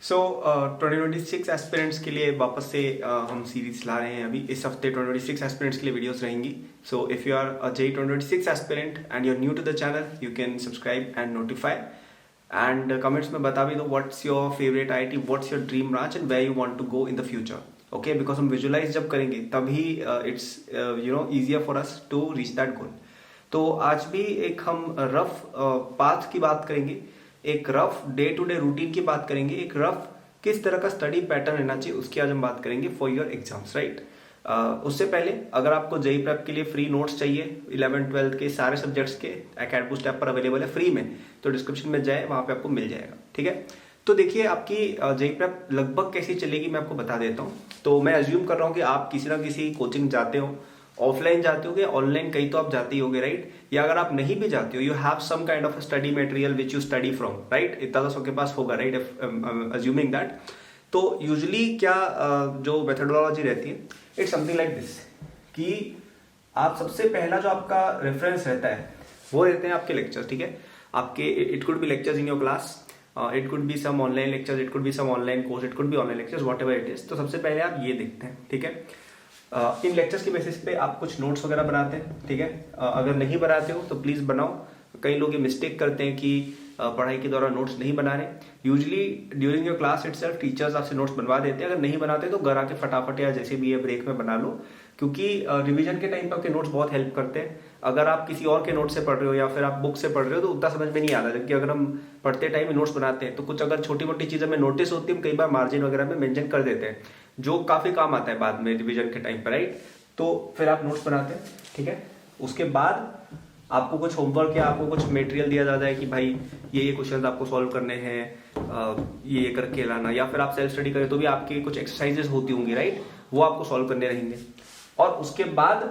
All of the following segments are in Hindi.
सो 2026 एस्पिरेंट्स के लिए वापस से हम सीरीज ला रहे हैं। अभी इस हफ्ते 2026 एस्पिरेंट्स के लिए वीडियोस रहेंगी। So if you are a JEE 2026 aspirant and you are new to the channel, you can subscribe and notify and comments में बता भी दो what's your favourite IIT, what's your dream branch and where you want to go in the future. Okay, because हम विजुअलाइज जब करेंगे तभी it's easier for us to reach that goal. तो आज भी एक हम रफ पाथ की बात करेंगे, एक rough day to day routine की बात करेंगे, एक रफ किस तरह का स्टडी पैटर्न रहना चाहिए उसकी आज हम बात करेंगे फॉर योर एग्जाम्स, राइट। उससे पहले अगर आपको JEE प्रेप के लिए फ्री नोट्स चाहिए 11th-12th के सारे सब्जेक्ट्स के एकेडबूस्ट ऐप पर अवेलेबल है फ्री में, तो डिस्क्रिप्शन में जाए, वहां पे आपको मिल जाएगा। ठीक है, तो देखिए आपकी JEE प्रेप लगभग कैसी चलेगी मैं आपको बता देता हूँ। तो मैं अज्यूम कर रहा हूँ कि आप किसी ना किसी कोचिंग जाते हो, ऑफलाइन जाते होगे, ऑनलाइन कहीं तो आप जाते ही होगे, राइट। या अगर आप नहीं भी जाते हो, you have some kind of study material which you study from, right. इतना तो सबके पास होगा, राइट, अज्यूमिंग दैट। तो यूजुअली क्या जो मेथोडोलॉजी रहती है, इट्स समथिंग लाइक दिस कि आप सबसे पहला जो आपका रेफरेंस रहता है वो रहते हैं आपके लेक्चर्स। ठीक है, आपके it could be lectures in your class, it could be some online lectures, it could be some online course, it could be online lectures, whatever it is. तो सबसे पहले आप ये देखते हैं, ठीक है। इन लेक्चर्स के बेसिस पे आप कुछ नोट्स वगैरह बनाते हैं, ठीक है। अगर नहीं बनाते हो तो प्लीज बनाओ। कई लोग ये मिस्टेक करते हैं कि पढ़ाई के दौरान नोट्स नहीं बना रहे। Usually during your class itself teachers आपसे नोट्स बनवा देते हैं। अगर नहीं बनाते तो घर आके फटाफट या जैसे भी ये ब्रेक में बना लो, क्योंकि रिवीजन के टाइम पे आपके नोट्स बहुत हेल्प करते हैं। अगर आप किसी और के नोट से पढ़ रहे हो या फिर आप बुक से पढ़ रहे हो तो उतना समझ में नहीं आता, जबकि अगर हम पढ़ते टाइम नोट्स बनाते हैं तो कुछ अगर छोटी मोटी चीजें हमें नोटिस होती है, हम कई बार मार्जिन वगैरह में मेंशन कर देते हैं, जो काफी काम आता है बाद में रिवीजन के टाइम पर, राइट। तो फिर आप नोट्स बनाते हैं, ठीक है। उसके बाद आपको कुछ होमवर्क या आपको कुछ मटेरियल दिया जाता है कि भाई ये क्वेश्चंस आपको सॉल्व करने हैं, ये करके लाना, या फिर आप सेल्फ स्टडी करें तो भी आपकी कुछ एक्सरसाइजेस होती होंगी, राइट, वो आपको सॉल्व करने रहेंगे। और उसके बाद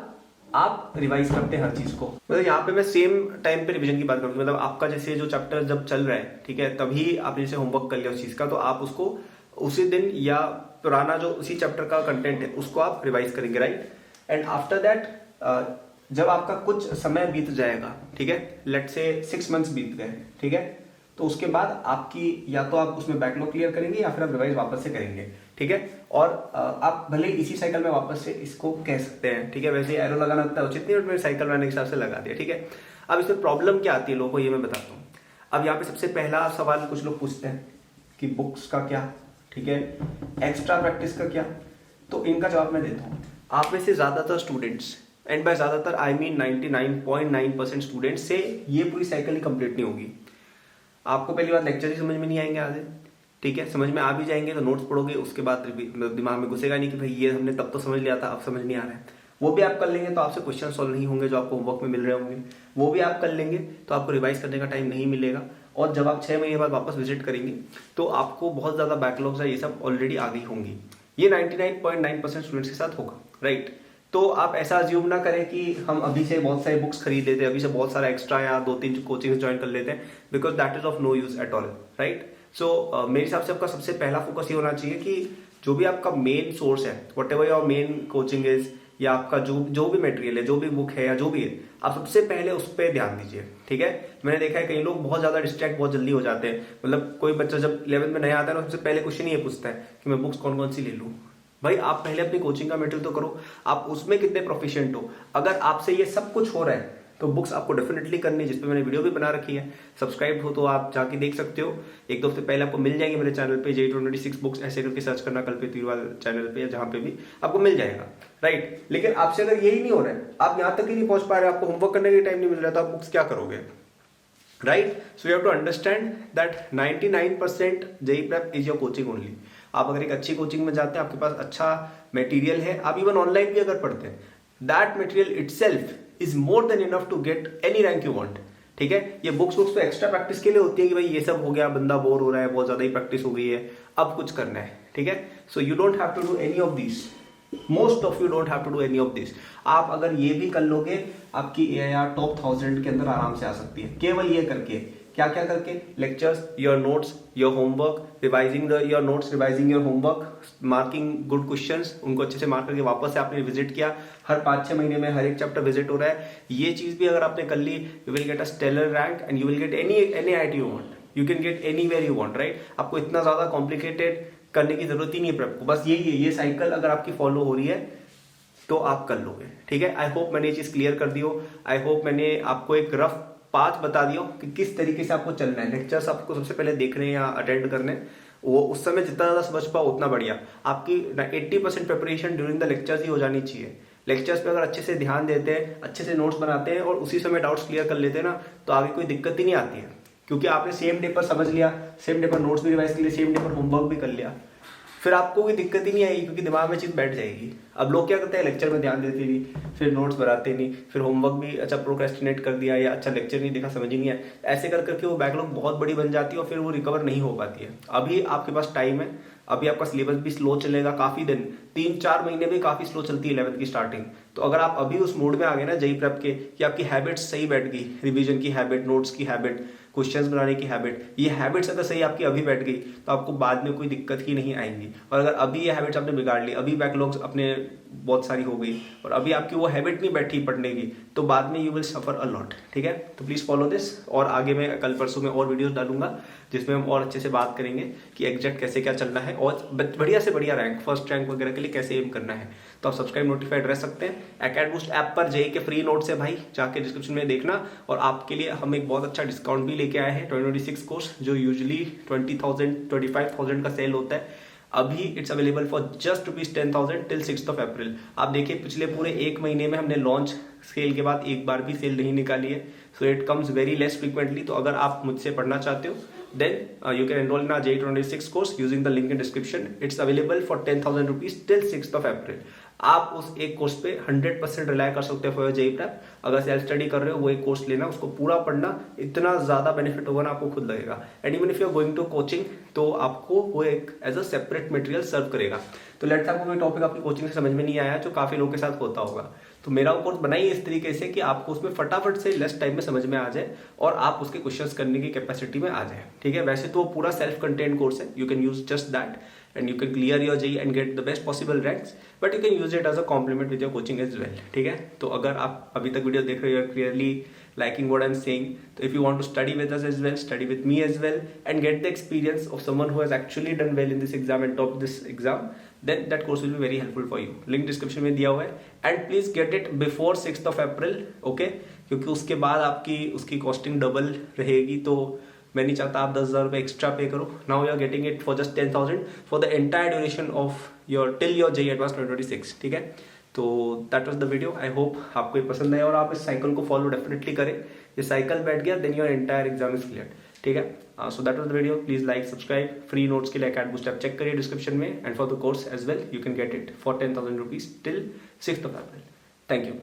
आप रिवाइज करते हैं हर चीज को। मतलब यहाँ पे मैं सेम टाइम पे रिवीजन की बात करूंगी, मतलब आपका जैसे जो चैप्टर जब चल रहा है, ठीक है, तभी आपने जैसे होमवर्क कर लिया उस चीज का, तो आप उसको उसी दिन या पुराना जो उसी चैप्टर का कंटेंट है उसको आप रिवाइज करेंगे, राइट। एंड आफ्टर दैट जब आपका कुछ समय बीत जाएगा, ठीक है, लेट्स से 6 मंथ्स बीत गए, ठीक है, तो उसके बाद आपकी या तो आप उसमें बैकलॉग क्लियर करेंगे या फिर आप रिवाइज वापस से करेंगे, ठीक है। और आप भले इसी साइकिल में वापस से इसको कह सकते हैं, ठीक है। वैसे एरो लगाना उतना उचित नहीं, मैंने साइकिल बनाने के हिसाब से लगा दिया, ठीक है। अब इसमें प्रॉब्लम क्या आती है लोगों को, ये मैं बताता हूँ। अब यहाँ पे सबसे पहला सवाल कुछ लोग पूछते हैं कि बुक्स का क्या, ठीक है, एक्स्ट्रा प्रैक्टिस का क्या। तो इनका जवाब मैं देता हूँ। आप में से ज्यादातर स्टूडेंट्स, एंड बाय ज्यादातर आई मीन 99.9% स्टूडेंट्स से ये पूरी साइकिल ही कंप्लीट नहीं होगी। आपको पहली बात लेक्चर ही समझ में नहीं आएंगे आधे, ठीक है। समझ में आ भी जाएंगे तो नोट्स पढ़ोगे, उसके बाद दिमाग में घुसेगा नहीं कि भाई ये हमने तब तो समझ लिया था, अब समझ नहीं आ रहा है। वो भी आप कर लेंगे तो आपसे क्वेश्चन सॉल्व नहीं होंगे जो आपको होमवर्क में मिल रहे होंगे, वो भी आप कर लेंगे तो आपको रिवाइज करने का टाइम नहीं मिलेगा। और जब आप 6 महीने बाद वापस विजिट करेंगे तो आपको बहुत ज्यादा बैकलॉग्स है, ये सब ऑलरेडी आ गई होंगी। ये 99.9% स्टूडेंट्स के साथ होगा, राइट। तो आप ऐसा अज्यूम ना करें कि हम अभी से बहुत सारे बुक्स खरीद लेते हैं, अभी से बहुत सारा एक्स्ट्रा या 2-3 कोचिंग ज्वाइन कर लेते हैं, because that is of no use at all, right. So मेरे हिसाब से आपका सबसे पहला फोकस ये होना चाहिए कि जो भी आपका मेन सोर्स है, what ever your main coaching is, या आपका जो भी मटेरियल है, जो भी बुक है या जो भी है, आप सबसे पहले उस पर ध्यान दीजिए, ठीक है। मैंने देखा है कई लोग बहुत ज्यादा डिस्ट्रैक्ट बहुत जल्दी हो जाते हैं। मतलब कोई बच्चा जब 11th में नया आता है ना, सबसे पहले क्वेश्चन ये पूछता है कि मैं बुक्स कौन कौन सी ले लूं। भाई आप पहले अपनी कोचिंग का मटेरियल तो करो, आप उसमें कितने प्रोफिशिएंट हो। अगर आपसे ये सब कुछ हो रहा है तो बुक्स आपको डेफिनेटली करनी है, जिसपे मैंने वीडियो भी बना रखी है। सब्सक्राइब हो तो आप जाके देख सकते हो, 1-2 हफ्ते पहले आपको मिल जाएंगे मेरे चैनल पे। JEE 2026 बुक्स ऐसे करके सर्च करना कल्पित वीरवाल चैनल पे या जहां पे भी आपको मिल जाएगा, राइट। लेकिन आपसे अगर यही नहीं हो रहा है, आप यहां तक ही नहीं पहुंच पा रहे, आपको होमवर्क करने का टाइम नहीं मिल रहा, तो आप बुक्स क्या करोगे, right. So you have to understand that 99% JEE prep is your coaching only. आप अगर एक अच्छी कोचिंग में जाते हैं, आपके पास अच्छा मटेरियल है, आप इवन ऑनलाइन भी अगर पढ़ते हैं, that material itself is more than enough to get any rank you want, ठीक है। ये बुक्स तो एक्स्ट्रा प्रैक्टिस के लिए होती है कि भाई ये सब हो गया, बंदा बोर हो रहा है, बहुत ज्यादा ही प्रैक्टिस हो गई है, अब कुछ करना है, ठीक है। So you don't have to do any of this, most of you don't have to do any of this. आप अगर ये भी कर लोगे, आपकी AIR टॉप 1000 के अंदर आराम से आ सकती है, केवल ये करके। क्या क्या करके? Lectures, your notes, your homework, revising your notes, revising your homework, marking good questions, उनको अच्छे से मार्क करके वापस से आपने विजिट किया। हर 5-6 महीने में हर एक चैप्टर विजिट हो रहा है। ये चीज भी अगर आपने कर ली, you will get a stellar rank and you will get any IIT you want, you can get anywhere you want, right. आपको इतना ज्यादा कॉम्प्लिकेटेड करने की जरूरत ही नहीं है प्रेप को, बस यही है, ये साइकिल अगर आपकी फॉलो हो रही है तो आप कर लोगे, ठीक है। आई होप मैंने ये चीज क्लियर कर दी हो। आई होप मैंने आपको एक रफ पाथ बता दिया हो कि किस तरीके से आपको चलना है। लेक्चर्स आपको सबसे पहले देखने हैं या अटेंड करने हैं, वो उस समय जितना ज्यादा समझ पाओ उतना बढ़िया। आपकी 80% प्रिपरेशन ड्यूरिंग द लेक्चर्स ही हो जानी चाहिए। लेक्चर्स पे अगर अच्छे से ध्यान देते हैं, अच्छे से नोट्स बनाते हैं और उसी समय डाउट्स क्लियर कर लेते हैं ना, तो आगे कोई दिक्कत ही नहीं आती है, क्योंकि आपने सेम डे पर समझ लिया, सेम डे पर नोट्स भी रिवाइज कर लिए, सेम डे पर होमवर्क भी कर लिया, फिर आपको कोई दिक्कत ही नहीं आएगी, क्योंकि दिमाग में चीज बैठ जाएगी। अब लोग क्या करते हैं, लेक्चर में ध्यान देते नहीं, फिर नोट्स बनाते नहीं, फिर होमवर्क भी अच्छा प्रोक्रेस्टिनेट कर दिया या अच्छा लेक्चर नहीं देखा, समझ ही नहीं आया, ऐसे कर करके वो बैकलॉग बहुत बड़ी बन जाती है और फिर वो रिकवर नहीं हो पाती है। अभी आपके पास टाइम है, अभी आपका सिलेबस भी स्लो चलेगा काफी दिन, 3-4 महीने भी काफी स्लो चलती है 11th की स्टार्टिंग। तो अगर आप अभी उस मूड में आ गए ना जेई प्रेप के, कि आपकी हैबिट्स सही बैठ गई, रिवीजन की हैबिट, नोट्स की हैबिट, क्वेश्चंस बनाने की हैबिट, ये हैबिट्स अगर सही आपकी अभी बैठ गई तो आपको बाद में कोई दिक्कत ही नहीं आएंगी। और अगर अभी ये हैबिट्स आपने बिगाड़ ली, अभी बैकलॉग्स अपने बहुत सारी हो गई और अभी आपकी वो हैबिट नहीं बैठी पढ़ने की, तो बाद में you will suffer a lot, ठीक है। तो प्लीज फॉलो दिस, और आगे मैं कल परसों में और वीडियोस डालूंगा जिसमें हम और अच्छे से बात करेंगे कि एग्जैक्ट कैसे क्या चलना है और बढ़िया से बढ़िया रैंक, फर्स्ट रैंक वगैरह के लिए कैसे एम करना है। तो आप सब्सक्राइब नोटिफाइड रह सकते हैं। एकेडबूस्ट ऐप पर जेई के फ्री नोट्स है भाई, जाके डिस्क्रिप्शन में देखना। और आपके लिए हम एक बहुत अच्छा डिस्काउंट भी लेके आए हैं 2026 कोर्स, जो यूजुअली 20,000 25,000 का सेल होता है, अभी it's available for just ₹10,000 till 6 अप्रैल। आप देखिए पिछले पूरे 1 महीने में हमने लॉन्च सेल के बाद एक बार भी सेल नहीं निकाली है, so it comes very less frequently. तो अगर आप मुझसे पढ़ना चाहते हो then you can enroll in our JEE 2026 course using the link in description. It's available for 10,000 rupees till 6 April. आप उस एक कोर्स पे 100% रिलाय कर सकते हो फॉर जेई प्रेप। अगर सेल्फ स्टडी कर रहे हो वो एक कोर्स लेना, उसको पूरा पढ़ना, इतना ज्यादा बेनिफिट होगा ना, आपको खुद लगेगा। And even if you are going to coaching तो आपको वो एक as a separate material serve करेगा। तो लेट्स आपको कोई टॉपिक आपकी कोचिंग से समझ में नहीं आया, जो काफी लोगों के साथ होता होगा, तो मेरा कोर्स बनाइए इस तरीके से कि आपको उसमें फटाफट से लेस टाइम में समझ में आ जाए और आप उसके क्वेश्चंस करने की कैपेसिटी में आ जाए, ठीक है। वैसे तो पूरा सेल्फ कंटेंट कोर्स है, you can use just that and you can clear your JEE and get the best possible ranks, but you can use it as a complement with your coaching as well, ठीक है। तो अगर आप अभी तक वीडियो देख रहे हो, clearly liking what I'm saying, so if you want to study with us as well, study with me as well and get the experience of someone who has actually done well in this exam and topped this exam, then that course will be very helpful for you. Link description में दिया हुआ है and please get it before 6 April, okay, क्योंकि उसके बाद आपकी उसकी कॉस्टिंग डबल रहेगी, तो मैं नहीं चाहता आप 10,000 रुपए एक्स्ट्रा पे करो। Now you are getting it for just 10,000 for the entire duration of your till your JEE Advanced 2026, ठीक है। तो that was the video. I hope आपको ये पसंद आया और आप इस साइकिल को फॉलो डेफिनेटली करें। ये साइकिल बैठ गया then your entire exam is clear, ठीक है। So that was the video. Please like, subscribe. Free notes के लिए एकेडबूस्ट ऐप चेक करिए डिस्क्रिप्शन में, and for the course as well you can get it for 10,000 rupees till 6 April। Thank you.